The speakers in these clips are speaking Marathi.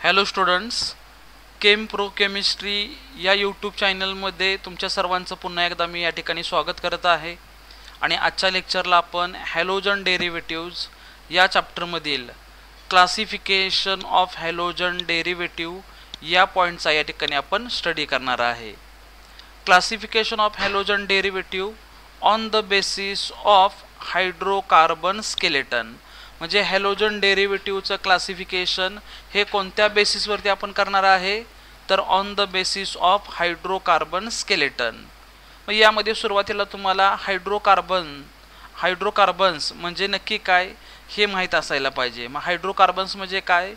हॅलो स्टुडंट्स, केम प्रो केमिस्ट्री या यूट्यूब चॅनलमध्ये तुमच्या सर्वांचं पुन्हा एकदा मी या ठिकाणी स्वागत करत आहे. आणि आजच्या लेक्चरला आपण हॅलोजन डेरिव्हेटिव्ह्ज या चॅप्टरमधील क्लासिफिकेशन ऑफ हॅलोजन डेरिव्हेटिव्ह या पॉईंटचा या ठिकाणी आपण स्टडी करणार आहे. Classification of halogen derivative on the basis of hydrocarbon skeleton, म्हणजे हॅलोजन डेरिव्हेटिव्हचं क्लासिफिकेशन हे कोणत्या बेसिसवरती आपण करणार आहे, तर on the basis of hydrocarbon skeleton. मग यामध्ये सुरुवातीला तुम्हाला हायड्रोकार्बन्स म्हणजे नक्की काय हे माहीत असायला पाहिजे. मग हायड्रोकार्बन्स म्हणजे काय,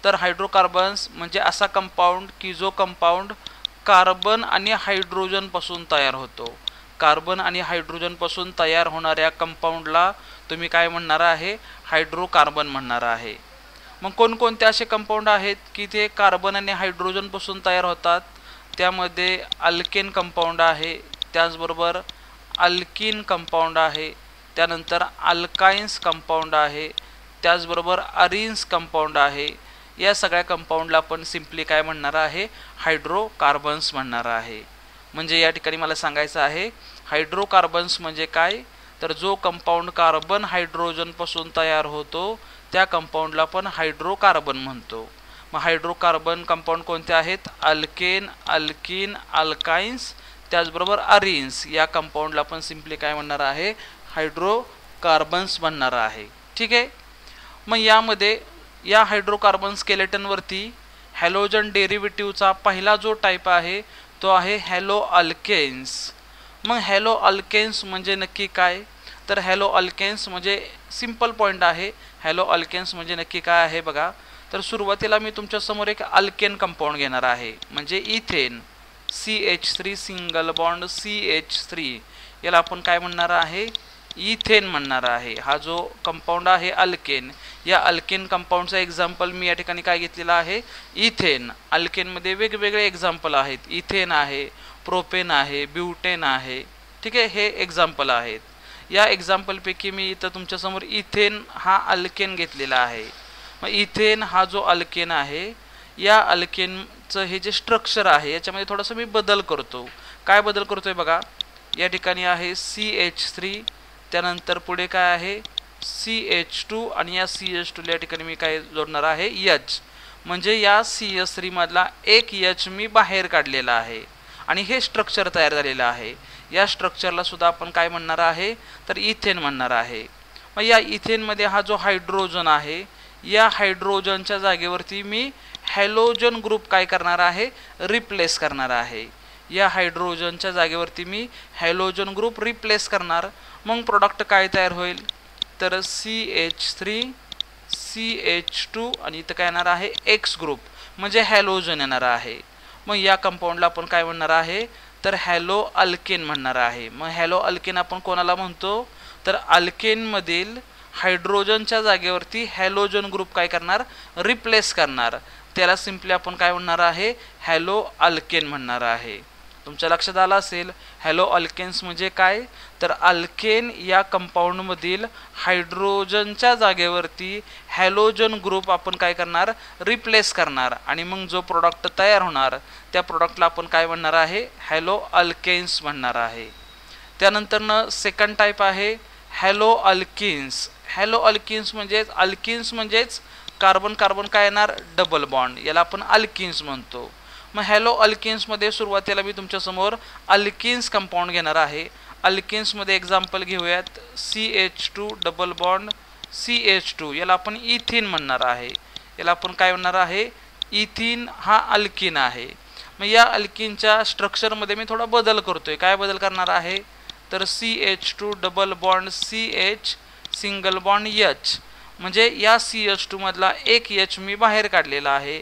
तर हायड्रोकार्बन्स म्हणजे असा कंपाऊंड की जो कंपाऊंड कार्बन आणि हायड्रोजनपासून तयार होतो. कार्बन आणि हायड्रोजनपासून तयार होणाऱ्या कंपाऊंडला तुम्ही काय म्हणणार आहे, हायड्रोकार्बन म्हणणार आहे. मग कोणकोणते असे कंपाऊंड आहेत की ते कार्बन आणि हायड्रोजनपासून तयार होतात, त्यामध्ये अल्केन कंपाऊंड आहे, त्याचबरोबर अल्किन कंपाऊंड आहे, त्यानंतर अल्काइन्स कंपाऊंड आहे, त्याचबरोबर अरिन्स कंपाऊंड आहे. या सगळ्या कंपाऊंडला आपण सिम्पली काय म्हणणार आहे, हायड्रोकार्बन्स म्हणणार आहे. म्हणजे या ठिकाणी मला सांगायचं आहे हायड्रोकार्बन्स म्हणजे काय, तर जो कंपाऊंड कार्बन हायड्रोजनपासून तयार होतो त्या कंपाऊंडला आपण हायड्रोकार्बन म्हणतो. मग हायड्रोकार्बन कंपाऊंड कोणते आहेत, अल्केन, अल्किन, अल्काइन्स, त्याचबरोबर अरिन्स. या कंपाऊंडला आपण सिम्पली काय म्हणणार आहे, हायड्रोकार्बन्स म्हणणार आहे. ठीक आहे. मग यामध्ये या हायड्रोकार्बन स्केलेटनवरती हॅलोजन डेरिव्हेटिव्हचा पहिला जो टाईप आहे तो आहे हॅलो अल्केन्स. मग हॅलो अल्केन्स म्हणजे नक्की काय, तर हॅलो अल्केन्स म्हणजे सिंपल पॉईंट आहे. हॅलो अल्केन्स म्हणजे नक्की काय आहे बघा. तर सुरुवातीला मी तुमच्यासमोर एक अल्केन कंपाऊंड घेणार आहे, म्हणजे ethane, CH3 single bond CH3, याला आपण काय म्हणणार आहे, इथेन म्हणणार आहे. हा जो कंपाऊंड आहे अल्केन, या अल्केन कंपाऊंडचा एक्झाम्पल मी या ठिकाणी काय घेतलेला आहे, इथेन. अल्केनमध्ये वेगवेगळे एक्झाम्पल आहेत, इथेन आहे, प्रोपेन आहे, ब्युटेन आहे. ठीक आहे, हे एक्झाम्पल आहेत. या एक्झाम्पलपैकी मी इथं तुमच्यासमोर इथेन हा अल्केन घेतलेला आहे. मग इथेन हा जो अल्केन आहे, या अल्केनचं हे जे स्ट्रक्चर आहे याच्यामध्ये थोडंसं मी बदल करतो. काय बदल करतोय बघा, या ठिकाणी आहे CH3, त्यानंतर पुढे काय आहे CH2, आणि या CH2 या ठिकाणी मी काय जोडणार आहे, H. म्हणजे या CH3 मधला एक H मी बाहेर काढलेला आहे आणि हे स्ट्रक्चर तयार झालेलं आहे. या स्ट्रक्चरला सुद्धा आपण काय म्हणणार आहे, तर इथेन म्हणणार आहे. मग या इथेनमध्ये हा जो हायड्रोजन आहे, या हायड्रोजनच्या जागेवरती मी हॅलोजन ग्रुप काय करणार आहे, रिप्लेस करणार आहे. या हायड्रोजनच्या जागेवरती मी हॅलोजन ग्रुप रिप्लेस करणार. मग प्रोडक्ट काय तयार होईल, तर CH3 CH2 आणि इथं काय येणार आहे, X ग्रुप म्हणजे हॅलोजन येणार आहे. मग या कंपाऊंडला आपण काय म्हणणार आहे, तर हॅलो अल्केन म्हणणार आहे. मग हॅलो अल्केन आपण कोणाला म्हणतो, तर अल्केनमधील हायड्रोजनच्या जागेवरती हॅलोजन ग्रुप काय करणार, रिप्लेस करणार. त्याला सिम्पली आपण काय म्हणणार आहे, हॅलो अल्केन म्हणणार आहे. तुमच्या लक्षात आलं असेल हॅलो अल्केन्स म्हणजे काय, तर अल्केन या कंपाऊंडमधील हायड्रोजनच्या जागेवरती हॅलोजन ग्रुप आपण काय करणार, रिप्लेस करणार. आणि मग जो प्रोडक्ट तयार होणार त्या प्रोडक्टला आपण काय म्हणणार आहे, हॅलो अल्केन्स म्हणणार आहे. त्यानंतर सेकंड टाईप आहे हॅलो अल्किन्स. हॅलो अल्किन्स म्हणजेच कार्बन कार्बन काय येणार, डबल बॉन्ड, याला आपण अल्किन्स म्हणतो. मग हॅलो अल्किन्समध्ये सुरुवातीला मी तुमच्यासमोर अल्किन्स कंपाऊंड घेणार आहे. अल्किन्समध्ये एक्झाम्पल घेऊयात, CH2 डबल बॉन्ड CH2, याला आपण इथिन म्हणणार आहे. याला आपण काय म्हणणार आहे, इथिन हा अल्किन आहे. मग या अल्किनच्या स्ट्रक्चरमध्ये मी थोडा बदल करतोय. काय बदल करणार आहे, तर CH2 double bond CH single bond H, म्हणजे या CH2 मधला एक H मी बाहेर काढलेला आहे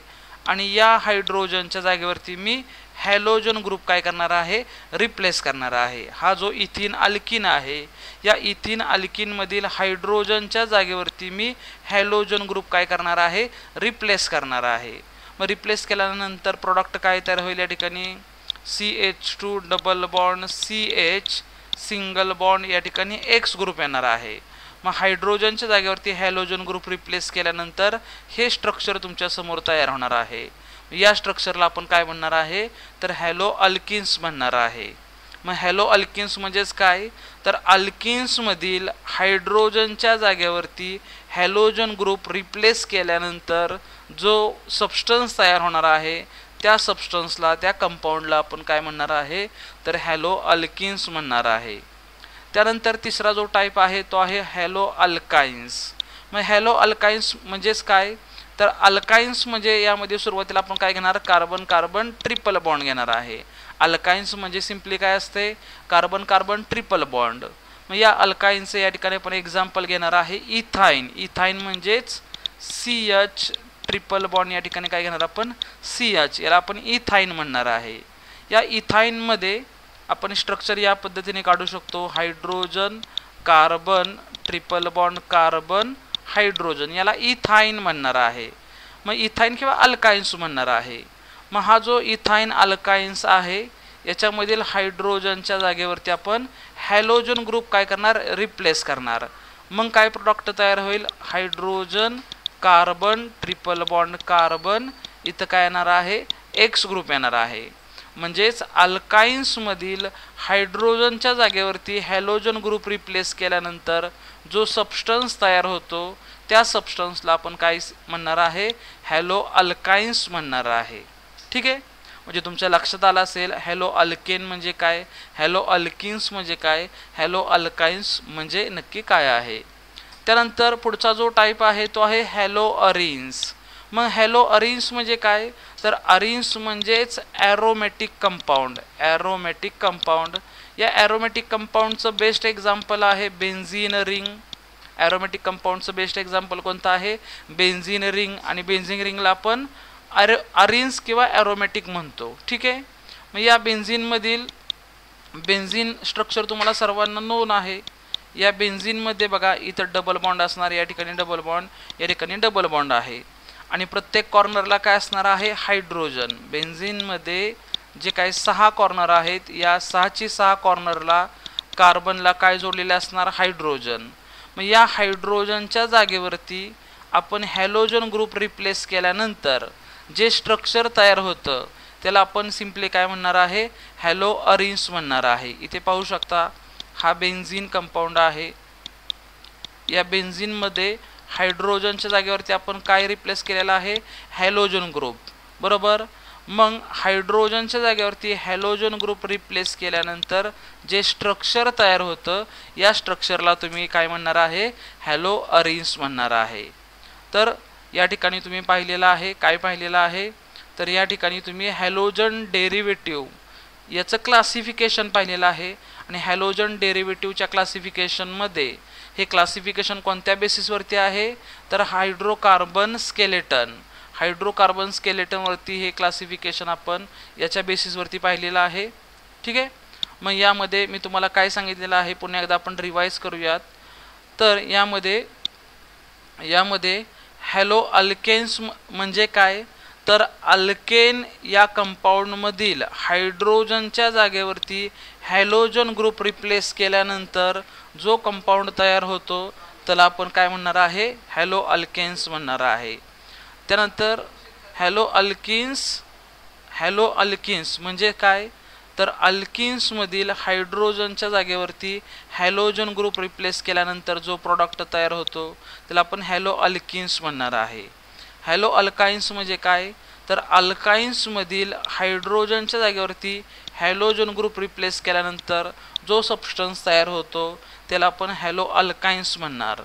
आणि या हायड्रोजनच्या जागेवरती मी हॅलोजन ग्रुप काय करणार आहे, रिप्लेस करणार आहे. हा जो इथिन अल्किन आहे, या इथिन अल्किनमधील हायड्रोजनच्या जागेवरती मी हॅलोजन ग्रुप काय करणार आहे, रिप्लेस करणार आहे. मग रिप्लेस केल्यानंतर प्रोडक्ट काय तयार होईल, या ठिकाणी CH2 double bond CH single bond या ठिकाणी X ग्रुप येणार आहे. मग हायड्रोजनच्या जागेवरती हॅलोजन ग्रुप रिप्लेस केल्यानंतर हे स्ट्रक्चर तुमच्या समोर तयार होणार आहे. या स्ट्रक्चरला आपण काय म्हणणार आहे तर हॅलो अल्किन्स म्हणणार आहे. मग हॅलो अल्किन्स म्हणजेच काय तर अल्किन्समधील हायड्रोजनच्या जागेवरती हॅलोजन ग्रुप रिप्लेस केल्यानंतर जो सबस्टन्स तयार होणार आहे त्या सबस्टन्सला त्या कंपाऊंडला आपण काय म्हणणार आहे तर हॅलो अल्किन्स म्हणणार आहे. त्यानंतर तिसरा जो टाईप आहे तो आहे हॅलो अल्काइन्स. मग हॅलो अल्काइन्स म्हणजेच काय तर अल्काइन्स म्हणजे यामध्ये सुरुवातीला आपण काय घेणार कार्बन कार्बन ट्रिपल बॉन्ड घेणार आहे. अल्काइन्स म्हणजे सिम्पली काय असते कार्बन कार्बन ट्रिपल बॉन्ड. मग या अल्काइन्सचे या ठिकाणी आपण एक्झाम्पल घेणार आहे इथाइन. इथाइन म्हणजेच CH ट्रिपल बॉन्ड या ठिकाणी काय घेणार आपण CH, याला आपण इथाइन म्हणणार आहे. या इथाइनमध्ये आपण स्ट्रक्चर या पद्धतीने काढू शकतो hydrogen carbon triple bond carbon hydrogen, याला इथाइन म्हणणार आहे. मग इथाइन किंवा अल्काइन्स म्हणणार आहे. मग हा जो इथाइन अल्काइन्स आहे याच्यामधील हायड्रोजनच्या जागेवरती आपण हॅलोजन ग्रुप काय करणार रिप्लेस करणार. मग काय प्रोडक्ट तयार होईल hydrogen carbon triple bond carbon, इथं काय येणार आहे X ग्रुप येणार आहे. म्हणजेच अल्काइन्समधील हायड्रोजनच्या जागेवरती हॅलोजन ग्रुप रिप्लेस केल्यानंतर जो सबस्टन्स तयार होतो त्या सबस्टन्सला आपण काय म्हणणार आहे हॅलो अल्काइन्स म्हणणार आहे. ठीक आहे, म्हणजे तुमच्या लक्षात आलं असेल हॅलो अल्केन म्हणजे काय, हॅलो अल्किन्स म्हणजे काय, हॅलो अल्काइन्स म्हणजे नक्की काय आहे. त्यानंतर पुढचा जो टाईप आहे तो आहे हॅलो अरिन्स. मग हॅलो अरिन्स म्हणजे काय तर अरिन्स म्हणजेच ॲरोमॅटिक कंपाऊंड. ॲरोमॅटिक कंपाऊंड, या ॲरोमॅटिक कंपाऊंडचं बेस्ट एक्झाम्पल आहे बेन्झीन रिंग. ॲरोमॅटिक कंपाऊंडचं बेस्ट एक्झाम्पल कोणतं आहे बेन्झीन रिंग, आणि बेन्झीन रिंगला आपण अरिन्स किंवा ॲरोमॅटिक म्हणतो. ठीक आहे, मग या बेन्झीनमधील बेन्झीन स्ट्रक्चर तुम्हाला सर्वांना नोन आहे. या बेन्झीनमध्ये बघा इथं डबल बॉन्ड असणार, या ठिकाणी डबल बॉन्ड, या ठिकाणी डबल बॉन्ड आहे, आणि प्रत्येक कॉर्नरला काय असणार आहे हायड्रोजन. बेन्झीनमध्ये जे काही 6 कॉर्नर आहेत या 6ची 6 कॉर्नरला कार्बनला काय जोडलेले असणार हायड्रोजन. मग या हायड्रोजनच्या जागेवरती आपण हॅलोजन ग्रुप रिप्लेस केल्यानंतर जे स्ट्रक्चर तयार होतं त्याला आपण सिम्पली काय म्हणणार आहे हॅलो अरिन्स म्हणणार आहे. इथे पाहू शकता हा बेन्झीन कंपाऊंड आहे. या बेन्झीनमध्ये हायड्रोजनच्या जागेवरती आपण काय रिप्लेस केलेला आहे हॅलोजन ग्रुप, बरोबर. मग हायड्रोजनच्या जागेवरती हॅलोजन ग्रुप रिप्लेस केल्यानंतर जे स्ट्रक्चर तयार होतं या स्ट्रक्चरला तुम्ही काय म्हणणार आहे हॅलो अरिन्स म्हणणार आहे. तर या ठिकाणी तुम्ही पाहिलेलं आहे काय पाहिलेलं आहे तर या ठिकाणी तुम्ही हॅलोजन डेरिव्हेटिव्ह याचं क्लासिफिकेशन पाहिलेलं आहे. आणि हॅलोजन डेरिव्हेटिव्हच्या क्लासिफिकेशनमध्ये हे क्लासिफिकेशन कोणत्या बेसिसवरती आहे तर हायड्रोकार्बन स्केलेटन. हायड्रोकार्बन स्केलेटनवरती हे क्लासिफिकेशन आपण याच्या बेसिसवरती पाहिलेलं आहे. ठीक आहे, मग यामध्ये मी तुम्हाला काय सांगितलेलं आहे पुन्हा एकदा आपण रिवाइज करूयात. तर यामध्ये हॅलो अल्केन्स म्हणजे काय तर अल्केन या कंपाऊंडमधील हायड्रोजनच्या जागेवरती हॅलोजन ग्रुप रिप्लेस केल्यानंतर जो कंपाऊंड तयार होतो त्याला आपण काय म्हणणार आहे हॅलो अल्केन्स म्हणणार आहे. त्यानंतर हॅलो अल्किन्स म्हणजे काय तर अल्किन्समधील हायड्रोजनच्या जागेवरती हॅलोजन ग्रुप रिप्लेस केल्यानंतर जो प्रॉडक्ट तयार होतो त्याला आपण हॅलो अल्किन्स म्हणणार आहे. हॅलो अल्काइन्स म्हणजे काय तर अल्काइन्समधील हायड्रोजनच्या जागेवरती हॅलोजन ग्रुप रिप्लेस केल्यानंतर जो सबस्टन्स तयार होतो त्याला आपण हॅलो अल्काइन्स म्हणणार.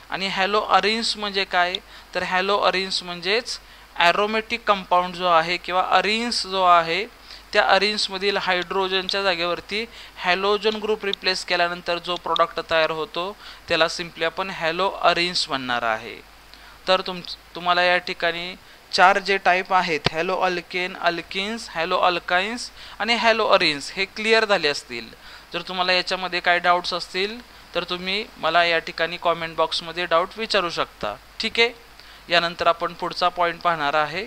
आणि हॅलो अरिन्स म्हणजे काय तर हॅलो अरिन्स म्हणजेच ॲरोमॅटिक कंपाऊंड जो आहे किंवा अरिन्स जो आहे त्या अरिन्समधील हायड्रोजनच्या जागेवरती हॅलोजन ग्रुप रिप्लेस केल्यानंतर जो प्रॉडक्ट तयार होतो त्याला सिम्पली आपण हॅलो अरिन्स म्हणणार आहे. तर तुम्हाला या ठिकाणी 4 जे टाईप आहेत haloalkane, alkynes, haloalkynes आणि हॅलो अरिन्स हे क्लिअर झाले असतील. जर तुम्हाला याच्यामध्ये काय डाऊट्स असतील तर तुम्ही मला या ठिकाणी कॉमेंट बॉक्समध्ये डाऊट विचारू शकता. ठीक आहे, यानंतर आपण पुढचा पॉईंट पाहणार आहे.